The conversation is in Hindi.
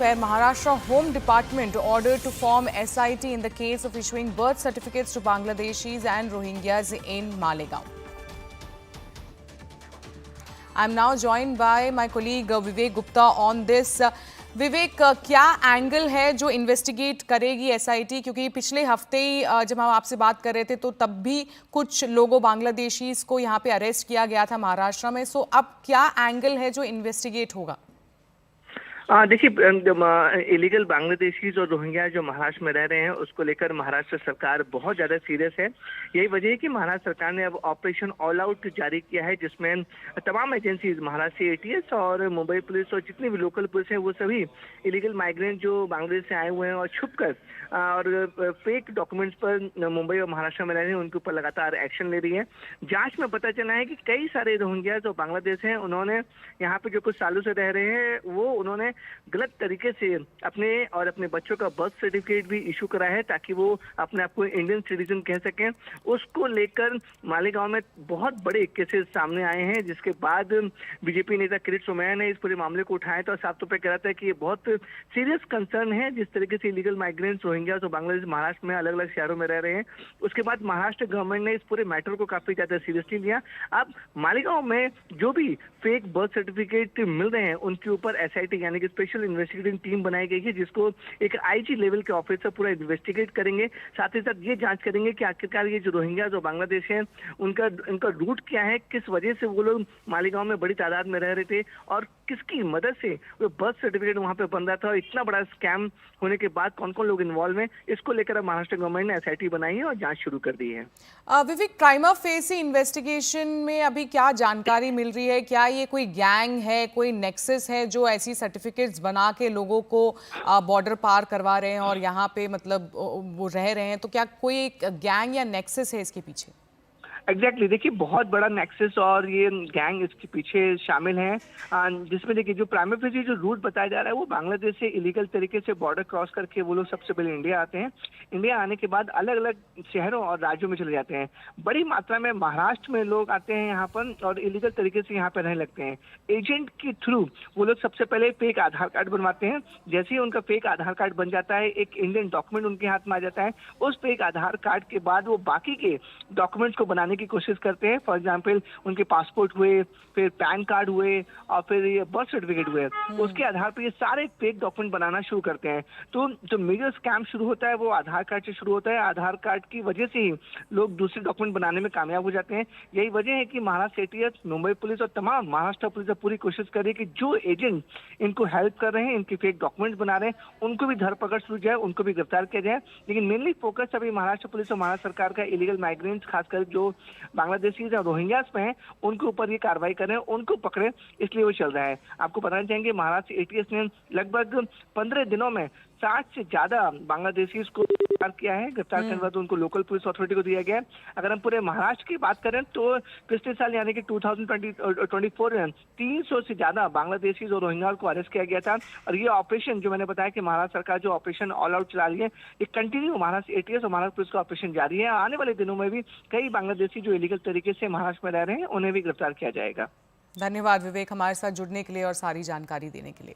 Where Maharashtra Home Department ordered to form SIT in the case of issuing birth certificates to Bangladeshis and Rohingyas in Malegaon. I am now joined by my colleague Vivek Gupta on this. विवेक, क्या एंगल है जो इन्वेस्टिगेट करेगी एसआईटी? क्योंकि पिछले हफ्ते ही जब हम आपसे बात कर रहे थे तो तब भी कुछ लोगों बांग्लादेशीज को यहाँ पे अरेस्ट किया गया था महाराष्ट्र में। सो अब क्या एंगल है जो इन्वेस्टिगेट होगा? देखिए, इलीगल बांग्लादेशीज और रोहिंग्या जो महाराष्ट्र में रह रहे हैं उसको लेकर महाराष्ट्र सरकार बहुत ज्यादा सीरियस है। यही वजह है कि महाराष्ट्र सरकार ने अब ऑपरेशन ऑल आउट जारी किया है, जिसमें तमाम एजेंसीज, महाराष्ट्र एटीएस और मुंबई पुलिस और जितनी भी लोकल पुलिस है वो सभी इलीगल माइग्रेंट जो बांग्लादेश से आए हुए हैं और छुपकर और फेक डॉक्यूमेंट्स पर मुंबई और महाराष्ट्र में रह रहे हैं उनके ऊपर लगातार एक्शन ले रही है। जांच में पता चला है कि कई सारे रोहिंग्या जो बांग्लादेश हैं उन्होंने यहाँ पे जो कुछ सालों से रह रहे हैं वो उन्होंने गलत तरीके से अपने और अपने बच्चों का बर्थ सर्टिफिकेट भी इशू करा है ताकि वो अपने आप को इंडियन सिटीजन कह सकें। उसको लेकर मालेगांव में बहुत बड़े केसेस सामने आए हैं, जिसके बाद बीजेपी नेता किरीट सोमैया ने इस पूरे मामले को उठाया था और साफ तौर पर कह रहा था कि ये बहुत सीरियस कंसर्न है जिस तरीके से इलीगल माइग्रेंट्स रोहिंग्या और बांग्लादेश महाराष्ट्र में अलग अलग शहरों में रह रहे हैं। उसके बाद महाराष्ट्र गवर्नमेंट ने इस पूरे मैटर को काफी ज्यादा सीरियसली लिया। अब मालेगांव में जो भी फेक बर्थ सर्टिफिकेट मिल रहे हैं उनके ऊपर एसआईटी यानी कि स्पेशल इन्वेस्टिगेटिंग टीम बनाई गई है, जिसको एक आईजी लेवल के ऑफिसर पूरा इन्वेस्टिगेट करेंगे। साथ ही साथ ये जांच करेंगे कि आखिरकार ये जो रोहिंग्या जो बांग्लादेश है उनका रूट क्या है, किस वजह से वो लोग मालेगांव में बड़ी तादाद में रह रहे थे और किसकी मदद से वो बर्थ सर्टिफिकेट वहां पे बन रहा था और इतना बड़ा स्कैम होने के बाद कौन कौन लोग इन्वॉल्व हैं। इसको लेकर अब महाराष्ट्र गवर्नमेंट ने एसआईटी बनाई है और जांच शुरू कर दी है। विवेक, प्राइमा फेसी इन्वेस्टिगेशन में अभी क्या जानकारी मिल रही है? क्या ये कोई गैंग है, कोई नेक्सस है जो ऐसी सर्टिफिकेट्स बना के लोगों को बॉर्डर पार करवा रहे हैं और यहाँ पे मतलब वो रह रहे हैं? तो क्या कोई एक गैंग या नेक्सस है इसके पीछे? एग्जैक्टली, देखिए बहुत बड़ा नेक्सस और ये गैंग इसके पीछे शामिल है, जिसमें देखिए जो प्राइमा फेसी जो रूट बताया जा रहा है वो बांग्लादेश से इलीगल तरीके से बॉर्डर क्रॉस करके वो लोग सबसे पहले इंडिया आते हैं। इंडिया आने के बाद अलग अलग शहरों और राज्यों में चले जाते हैं। बड़ी मात्रा में महाराष्ट्र में लोग आते हैं यहाँ पर और इलीगल तरीके से यहाँ पर रहने लगते हैं। एजेंट के थ्रू वो लोग सबसे पहले फेक आधार कार्ड बनवाते हैं। जैसे ही उनका फेक आधार कार्ड बन जाता है, एक इंडियन डॉक्यूमेंट उनके हाथ में आ जाता है, उस फेक आधार कार्ड के बाद वो बाकी के डॉक्यूमेंट्स को बनाने की कोशिश करते हैं। फॉर एग्जांपल उनके पासपोर्ट हुए, फिर पैन कार्ड हुए और फिर ये बर्थ सर्टिफिकेट हुए, उसके आधार पर ये सारे फेक डॉक्यूमेंट बनाना शुरू करते हैं। तो जो मेजर स्कैम शुरू होता है वो आधार कार्ड से शुरू होता है। आधार कार्ड की वजह से ही लोग दूसरे डॉक्यूमेंट बनाने में कामयाब हो जाते हैं। यही वजह है कि महाराष्ट्र एटीएस, मुंबई पुलिस और तमाम महाराष्ट्र पुलिस पूरी कोशिश कर रही है कि जो एजेंट इनको हेल्प कर रहे हैं, इनके फेक डॉक्यूमेंट्स बना रहे हैं, उनको भी धरपकड़ शुरू जाए, उनको भी गिरफ्तार किया जाए। लेकिन मेनली फोकस अभी महाराष्ट्र पुलिस और महाराष्ट्र सरकार का इलीगल माइग्रेंट्स, खासकर जो बांग्लादेशी या रोहिंग्यास में है उनके ऊपर ये कार्रवाई करें, उनको पकड़े, इसलिए वो चल रहा है। आपको बताना चाहेंगे महाराष्ट्र एटीएस ने लगभग 15 दिनों में 60 से ज्यादा बांग्लादेशी को गिरफ्तार किया है। गिरफ्तार करने के बाद उनको लोकल पुलिस अथॉरिटी को दिया गया है। अगर हम पूरे महाराष्ट्र की बात करें तो पिछले साल यानी कि 2024 में 300 से ज्यादा बांग्लादेशी और रोहिंग्या को अरेस्ट किया गया था। और ये ऑपरेशन जो मैंने बताया कि महाराष्ट्र सरकार जो ऑपरेशन ऑल आउट चला रही है, ये कंटिन्यू महाराष्ट्र एटीएस और महाराष्ट्र पुलिस का ऑपरेशन जारी है। आने वाले दिनों में भी कई बांग्लादेशी जो इलीगल तरीके से महाराष्ट्र में रह रहे हैं उन्हें भी गिरफ्तार किया जाएगा। धन्यवाद विवेक, हमारे साथ जुड़ने के लिए और सारी जानकारी देने के लिए।